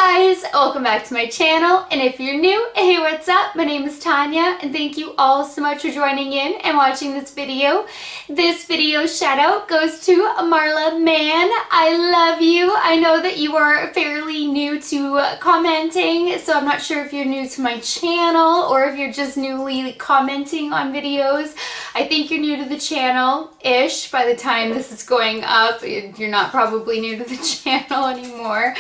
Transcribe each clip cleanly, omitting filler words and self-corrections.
guys, welcome back to my channel, and if you're new, hey, what's up? My name is Tanya and thank you all so much for joining in and watching this video. This video shout out goes to Marla Man. I love you. I know that you are fairly new to commenting, so I'm not sure if you're new to my channel or if you're just newly commenting on videos. I think you're new to the channel-ish by the time this is going up. You're not probably new to the channel anymore,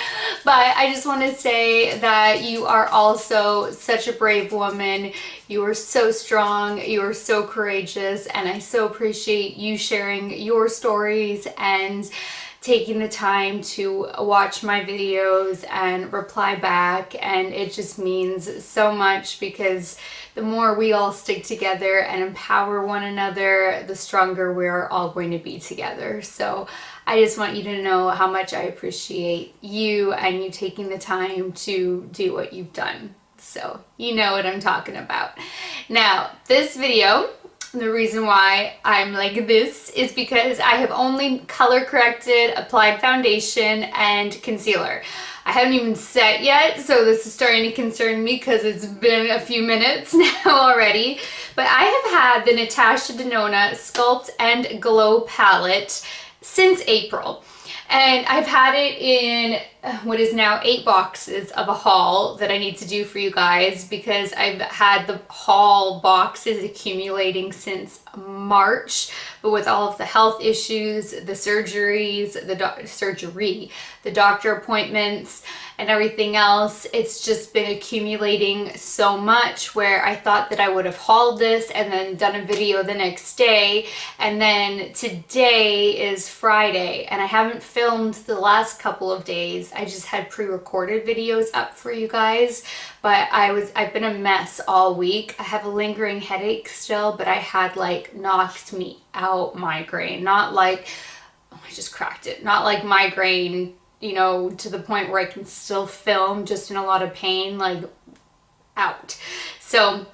but I just want to say that you are also such a brave woman. You are so strong, you are so courageous, and I so appreciate you sharing your stories and taking the time to watch my videos and reply back. And it just means so much, because the more we all stick together and empower one another, the stronger we're all going to be together. So I just want you to know how much I appreciate you and you taking the time to do what you've done. So you know what I'm talking about. Now, this video, the reason why I'm like this is because I have only color corrected, applied foundation and concealer. I haven't even set yet, so this is starting to concern me because it's been a few minutes now already. But I have had the Natasha Denona Sculpt and Glow palette since April. And I've had it in what is now 8 boxes of a haul that I need to do for you guys, because I've had the haul boxes accumulating since March, but with all of the health issues, the surgeries, the doctor appointments and everything else, it's just been accumulating so much, where I thought that I would have hauled this and then done a video the next day. And then today is Friday and I haven't filmed the last couple of days. I just had pre-recorded videos up for you guys, but I've been a mess all week. I have a lingering headache still, but I had like knocked me out migraine, not like, oh, I just cracked it, not like migraine, you know, to the point where I can still film, just in a lot of pain, like out. So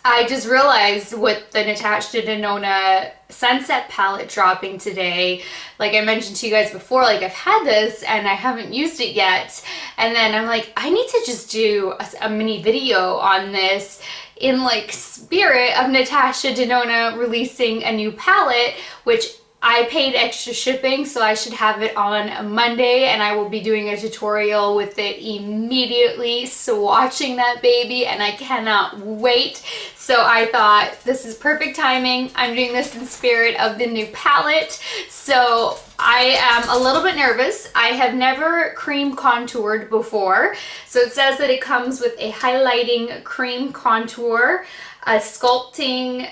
I just realized with the Natasha Denona Sunset palette dropping today, like I mentioned to you guys before, like I've had this and I haven't used it yet. And then I'm like, I need to just do a mini video on this in like spirit of Natasha Denona releasing a new palette, which I paid extra shipping, so I should have it on Monday, and I will be doing a tutorial with it immediately, swatching that baby, and I cannot wait. So I thought this is perfect timing. I'm doing this in spirit of the new palette. So I am a little bit nervous. I have never cream contoured before. So it says that it comes with a highlighting cream contour, a sculpting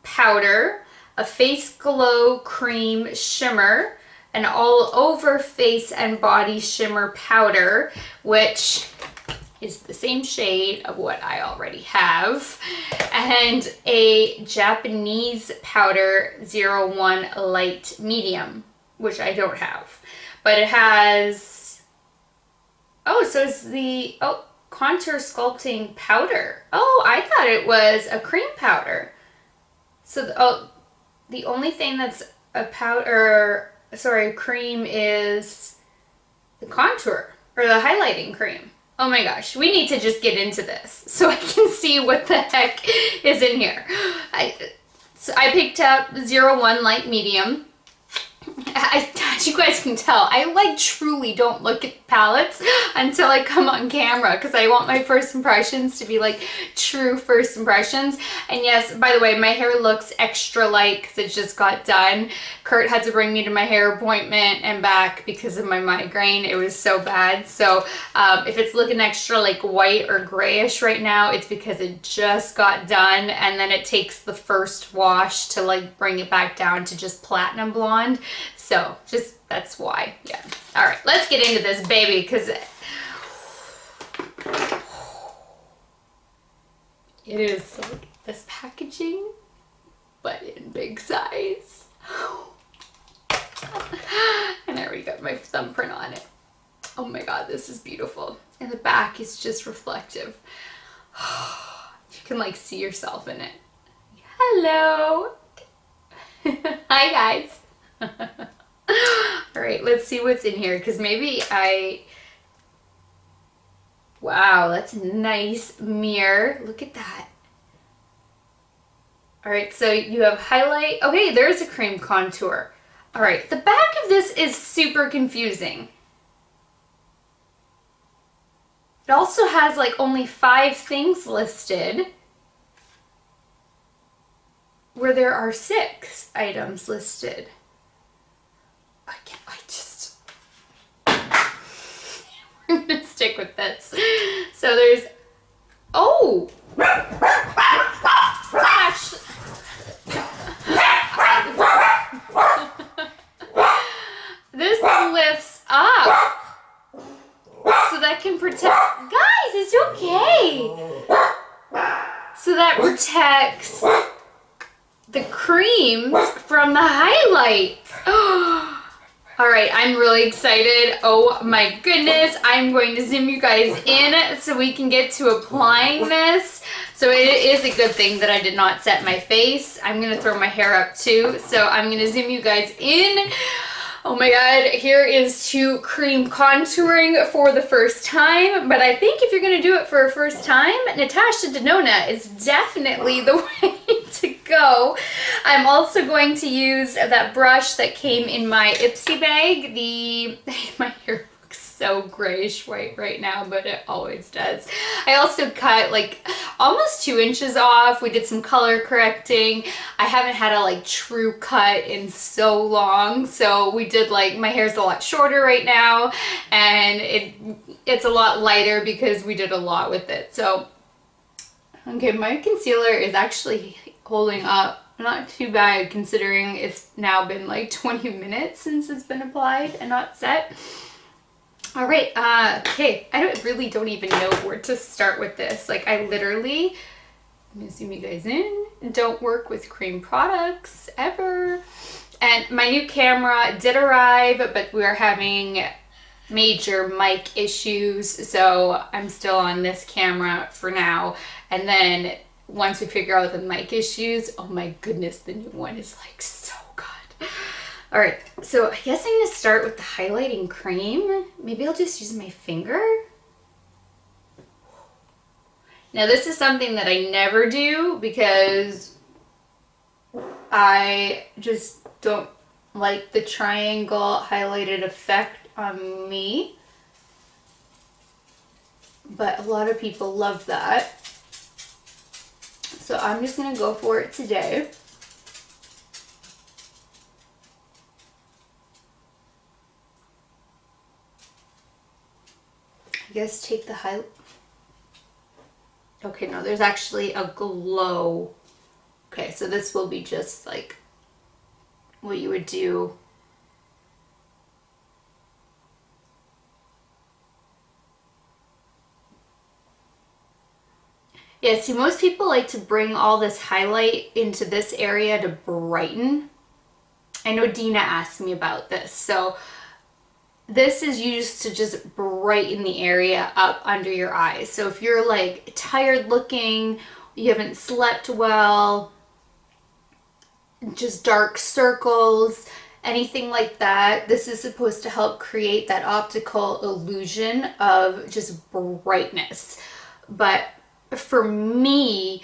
powder, a face glow cream shimmer, an all over face and body shimmer powder, which is the same shade of what I already have, and a Japanese powder 01 light medium, which I don't have. But it has, oh, so it's the, oh, contour sculpting powder. Oh, I thought it was a cream powder. So, oh, the only thing that's a powder, sorry, cream is the contour or the highlighting cream. Oh my gosh, we need to just get into this so I can see what the heck is in here. So I picked up 01 light medium. As you guys can tell, I like truly don't look at palettes until I come on camera, because I want my first impressions to be like true first impressions. And yes, by the way, my hair looks extra light because it just got done. Kurt had to bring me to my hair appointment and back because of my migraine. It was so bad. So if it's looking extra like white or grayish right now, it's because it just got done, and then it takes the first wash to like bring it back down to just platinum blonde. So just, that's why. Yeah. All right, let's get into this baby, because it is like this packaging, but in big size. And there we go, my thumbprint on it. Oh my God, this is beautiful. And the back is just reflective. You can like see yourself in it. Hello. Hi guys. All right, let's see what's in here, because maybe Wow, that's a nice mirror. Look at that. All right, so you have highlight. Okay, there's a cream contour. All right, the back of this is super confusing. It also has like only 5 things listed, where there are 6 items listed. I'm gonna stick with this. So there's, oh! Gosh. This lifts up so that can protect, guys, it's okay. So that protects the creams from the highlights. All right, I'm really excited. Oh my goodness. I'm going to zoom you guys in so we can get to applying this. So it is a good thing that I did not set my face. I'm gonna throw my hair up too. So I'm gonna zoom you guys in. Oh my God, here is to cream contouring for the first time. But I think if you're gonna do it for a first time, Natasha Denona is definitely the way to go. I'm also going to use that brush that came in my Ipsy bag. My hair looks so grayish white right now, but it always does. I also cut like almost 2 inches off. We did some color correcting. I haven't had a like true cut in so long, so we did like, my hair's a lot shorter right now, and it's a lot lighter because we did a lot with it. So okay, my concealer is actually holding up not too bad considering it's now been like 20 minutes since it's been applied and not set. All right, okay, I really don't even know where to start with this. Like I literally, I'm gonna zoom you guys in, don't work with cream products ever. And my new camera did arrive, but we are having major mic issues, so I'm still on this camera for now. And then once we figure out the mic issues, oh my goodness, the new one is like so good. All right, so I guess I'm gonna start with the highlighting cream. Maybe I'll just use my finger. Now this is something that I never do because I just don't like the triangle highlighted effect on me. But a lot of people love that. So I'm just gonna go for it today. I guess take the highlight. Okay, no, there's actually a glow. Okay, so this will be just like what you would do. Yeah, see, most people like to bring all this highlight into this area to brighten. I know Dina asked me about this, so this is used to just brighten the area up under your eyes. So if you're like tired looking, you haven't slept well, just dark circles, anything like that, this is supposed to help create that optical illusion of just brightness. But for me,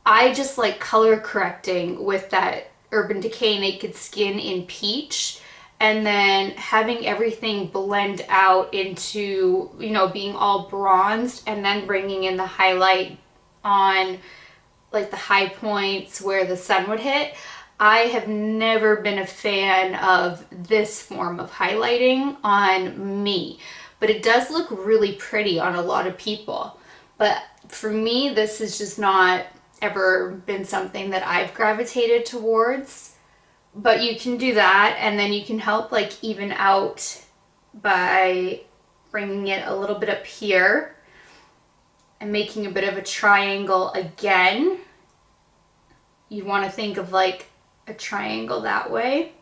I just like color correcting with that Urban Decay Naked Skin in Peach, and then having everything blend out into, you know, being all bronzed, and then bringing in the highlight on like the high points where the sun would hit. I have never been a fan of this form of highlighting on me, but it does look really pretty on a lot of people. But for me, this has just not ever been something that I've gravitated towards. But you can do that, and then you can help like even out by bringing it a little bit up here and making a bit of a triangle again. You want to think of like a triangle that way.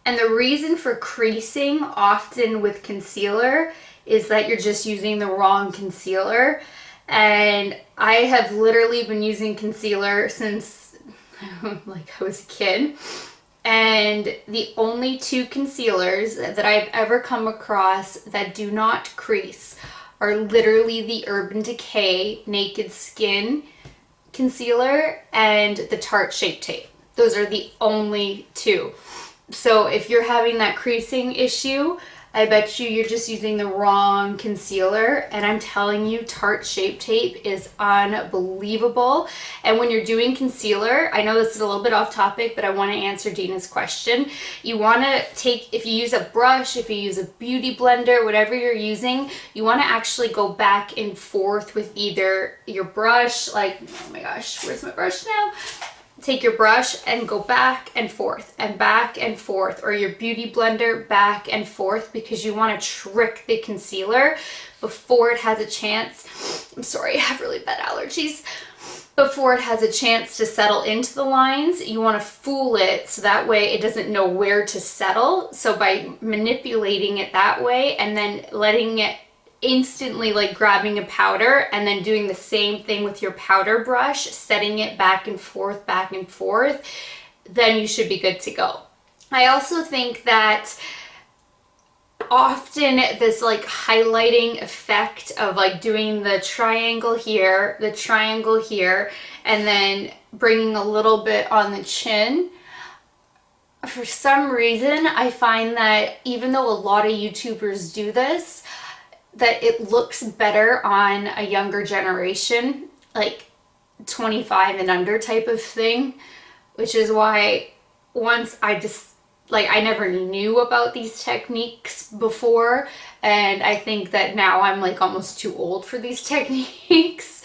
And the reason for creasing often with concealer is that you're just using the wrong concealer. And I have literally been using concealer since like I was a kid. And the only two concealers that I've ever come across that do not crease are literally the Urban Decay Naked Skin concealer and the Tarte Shape Tape. Those are the only two. So if you're having that creasing issue, I bet you're just using the wrong concealer. And I'm telling you, Tarte Shape Tape is unbelievable. And when you're doing concealer, I know this is a little bit off topic, but I want to answer Dina's question. You want to take, if you use a brush, if you use a beauty blender, whatever you're using, you want to actually go back and forth with either your brush, like, oh my gosh, where's my brush now? Take your brush and go back and forth, or your beauty blender back and forth, because you want to trick the concealer before it has a chance. I'm sorry, I have really bad allergies. Before it has a chance to settle into the lines, you want to fool it so that way it doesn't know where to settle. So by manipulating it that way and then letting it instantly, like grabbing a powder and then doing the same thing with your powder brush, setting it back and forth, then you should be good to go. I also think that often this like highlighting effect of like doing the triangle here, and then bringing a little bit on the chin, for some reason I find that even though a lot of YouTubers do this, that it looks better on a younger generation, like 25 and under type of thing, which is why once I never knew about these techniques before, and I think that now I'm like almost too old for these techniques,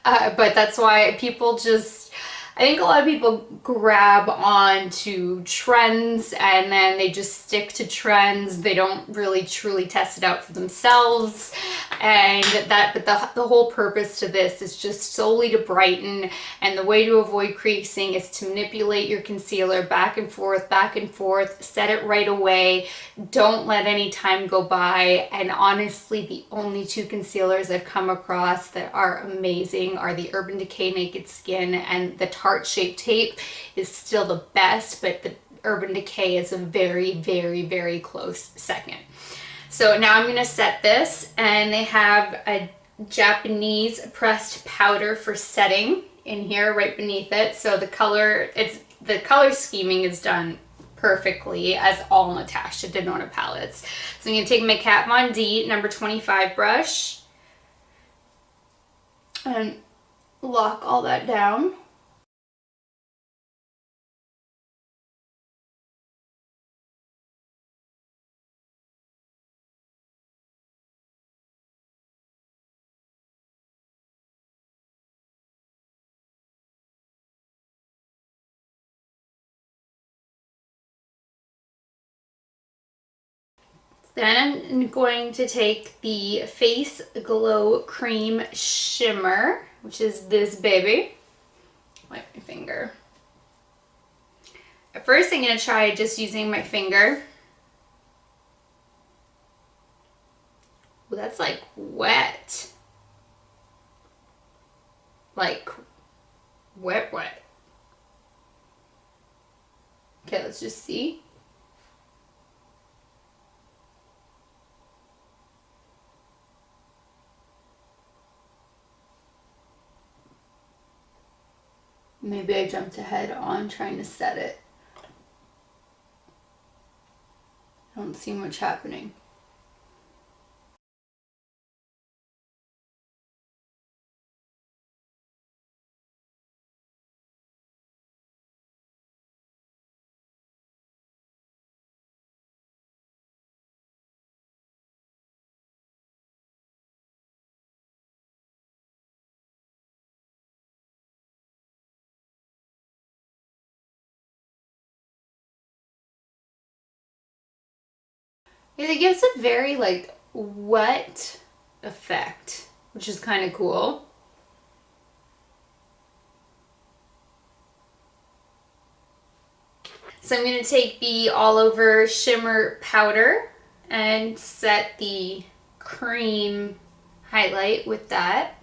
but that's why I think a lot of people grab on to trends and then they just stick to trends. They don't really truly test it out for themselves. But the whole purpose to this is just solely to brighten, and the way to avoid creasing is to manipulate your concealer back and forth, set it right away. Don't let any time go by. And honestly, the only two concealers I've come across that are amazing are the Urban Decay Naked Skin, and the Tarte Shape Tape is still the best, but the Urban Decay is a very, very, very close second. So now I'm going to set this, and they have a Japanese pressed powder for setting in here right beneath it. So the color scheming is done perfectly, as all Natasha Denona palettes. So I'm going to take my Kat Von D number 25 brush and lock all that down. Then I'm going to take the Face Glow Cream Shimmer, which is this baby. Wipe my finger. At first I'm going to try just using my finger. Ooh, that's like wet. Like wet. Okay, let's just see. Maybe I jumped ahead on trying to set it. I don't see much happening. It gives a very like wet effect, which is kind of cool. So I'm going to take the all over shimmer powder and set the cream highlight with that.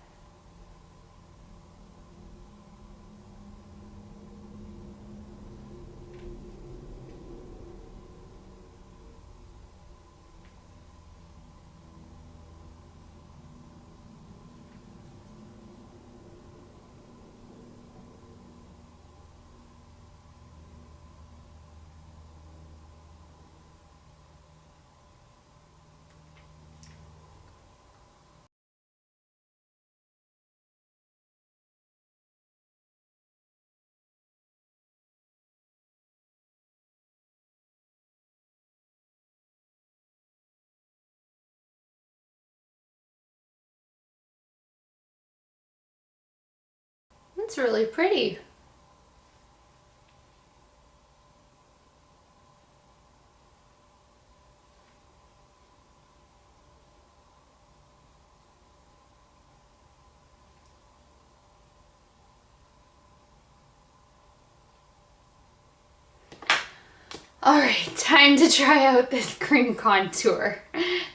That's really pretty. Alright, time to try out this cream contour.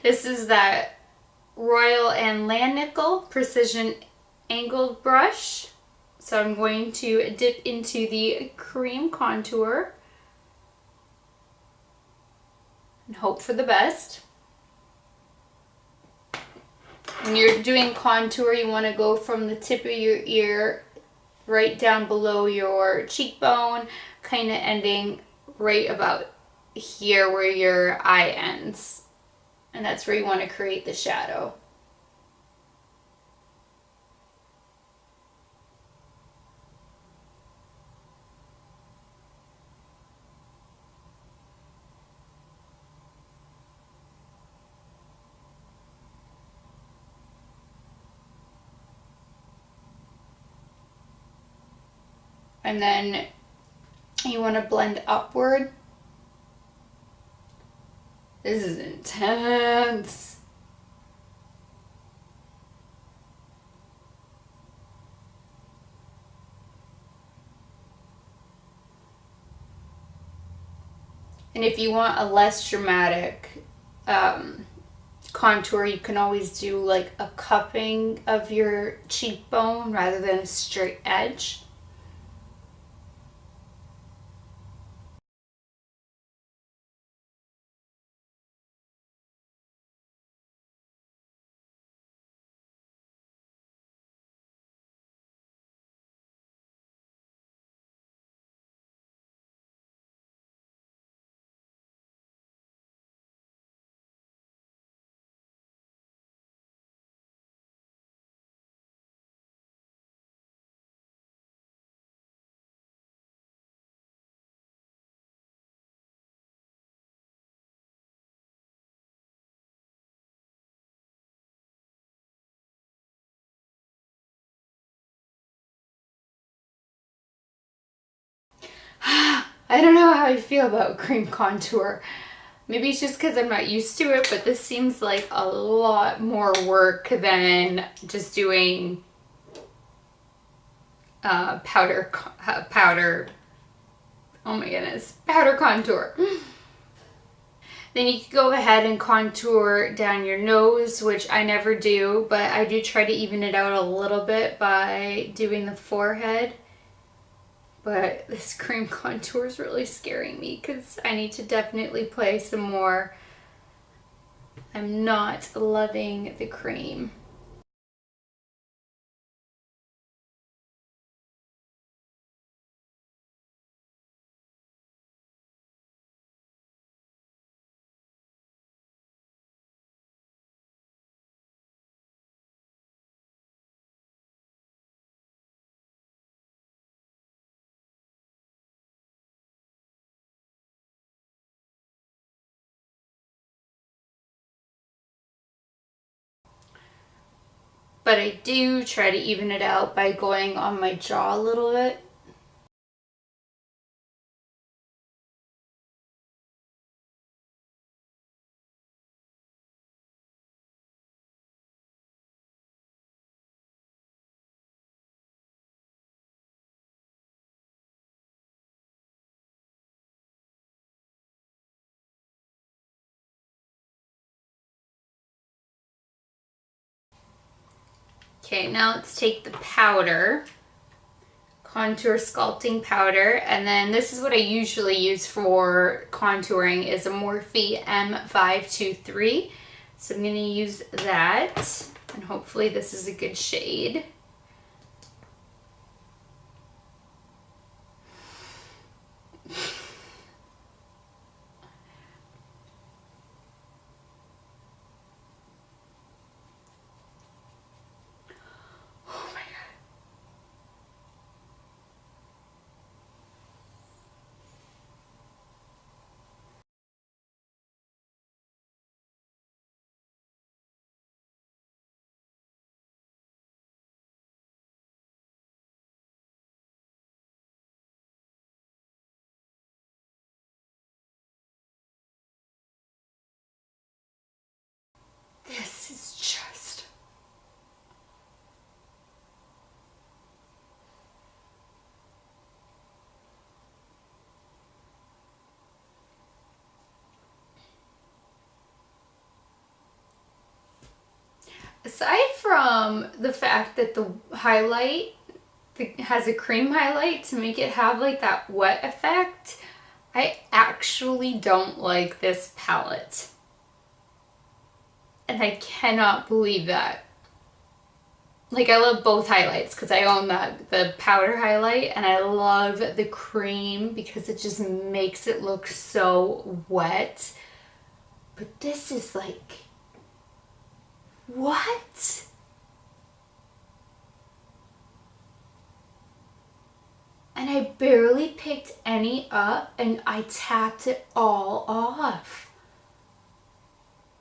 This is that Royal and Langnickel Precision Angled Brush. So I'm going to dip into the cream contour and hope for the best. When you're doing contour, you want to go from the tip of your ear right down below your cheekbone, kind of ending right about here where your eye ends. And that's where you want to create the shadow. And then you want to blend upward. This is intense. And if you want a less dramatic contour, you can always do like a cupping of your cheekbone rather than a straight edge. I don't know how I feel about cream contour. Maybe it's just because I'm not used to it, but this seems like a lot more work than just doing powder, oh my goodness, powder contour. Then you can go ahead and contour down your nose, which I never do, but I do try to even it out a little bit by doing the forehead. But this cream contour is really scaring me because I need to definitely play some more. I'm not loving the cream. But I do try to even it out by going on my jaw a little bit. Okay, now let's take the powder, contour sculpting powder, and then this is what I usually use for contouring is a Morphe M523. So I'm going to use that, and hopefully this is a good shade. aside from the fact that the highlight has a cream highlight to make it have like that wet effect, I actually don't like this palette. And I cannot believe that. Like, I love both highlights because I own the powder highlight, and I love the cream because it just makes it look so wet. But this is like, what? And I barely picked any up, and I tapped it all off.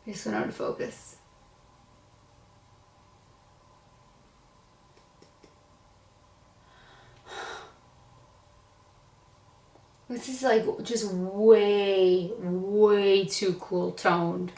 I just went out of focus. This is like just way, way too cool toned.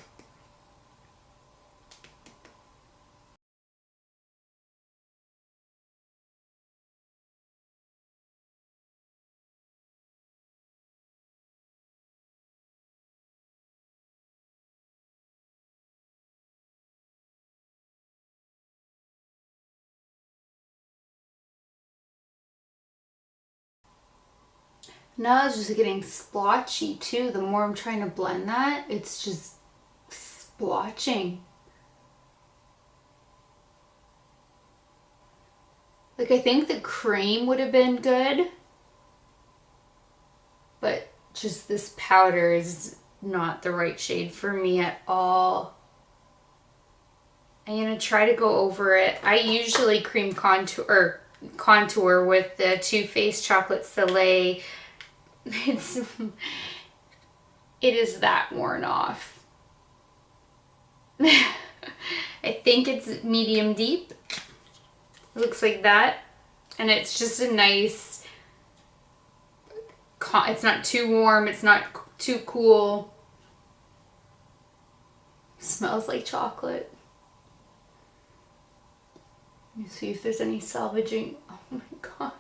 Now it's just getting splotchy too. The more I'm trying to blend that, it's just splotching. Like, I think the cream would have been good, but just this powder is not the right shade for me at all. I'm gonna try to go over it. I usually cream contour with the Too Faced Chocolate Soleil. It is that worn off. I think it's medium deep. It looks like that, and it's just a nice, it's not too warm, it's not too cool. It smells like chocolate. Let me see if there's any salvaging. Oh my god.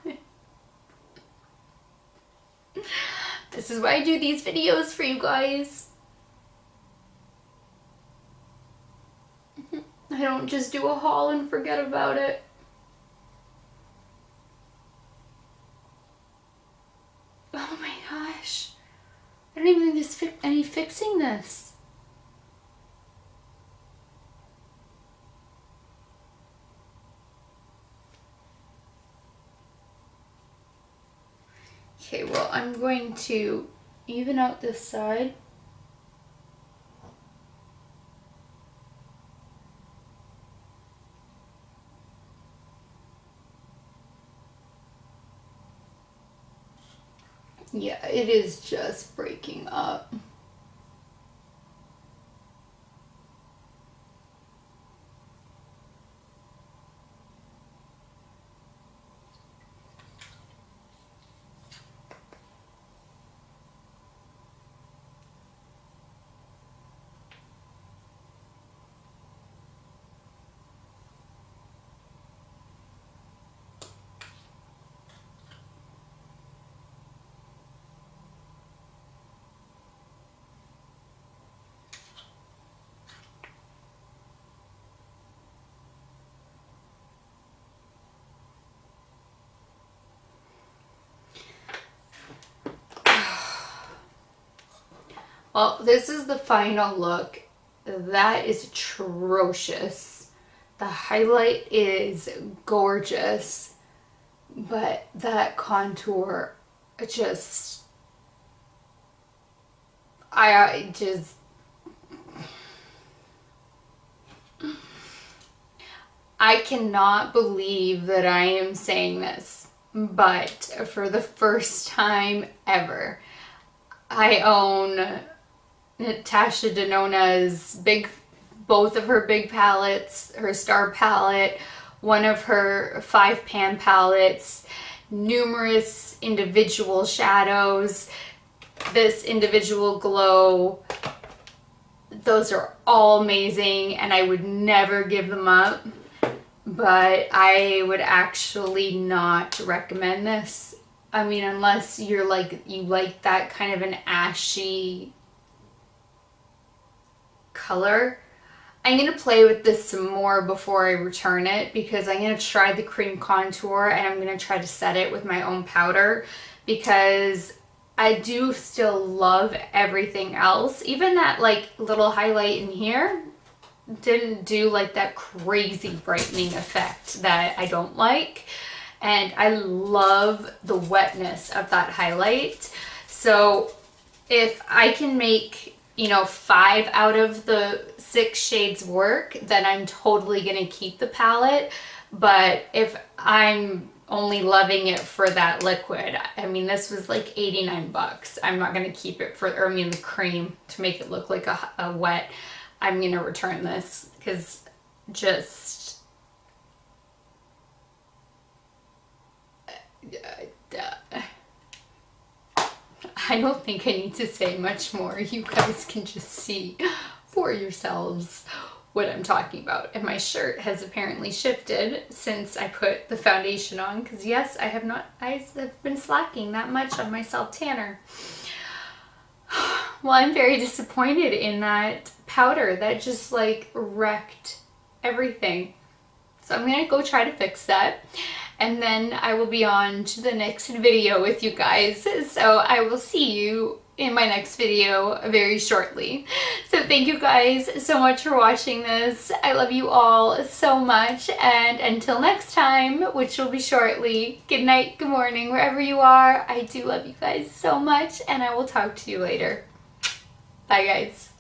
This is why I do these videos for you guys. I don't just do a haul and forget about it. Oh my gosh. I don't even think there's any fixing this. Okay, well, I'm going to even out this side. Yeah, it is just breaking up. Well, this is the final look. That is atrocious. The highlight is gorgeous, but that contour just, I cannot believe that I am saying this, but for the first time ever, I own Natasha Denona's both of her big palettes, her star palette, one of her 5-pan palettes, numerous individual shadows, this individual glow. Those are all amazing, and I would never give them up, but I would actually not recommend this. I mean, unless you like that kind of an ashy color. I'm going to play with this some more before I return it, because I'm going to try the cream contour and I'm going to try to set it with my own powder, because I do still love everything else. Even that like little highlight in here didn't do like that crazy brightening effect that I don't like. And I love the wetness of that highlight. So if I can make, you know, 5 out of the 6 shades work, then I'm totally gonna keep the palette. But if I'm only loving it for that liquid, I mean, this was like 89 bucks. I'm not gonna keep it for, or I mean the cream to make it look like a wet. I'm gonna return this, because just I don't think I need to say much more. You guys can just see for yourselves what I'm talking about. And my shirt has apparently shifted since I put the foundation on, because yes, I have been slacking that much on my self tanner. Well, I'm very disappointed in that powder. That just like wrecked everything. So I'm gonna go try to fix that, and then I will be on to the next video with you guys. So I will see you in my next video very shortly. So thank you guys so much for watching this. I love you all so much, and until next time, which will be shortly, good night, good morning, wherever you are. I do love you guys so much, and I will talk to you later. Bye guys.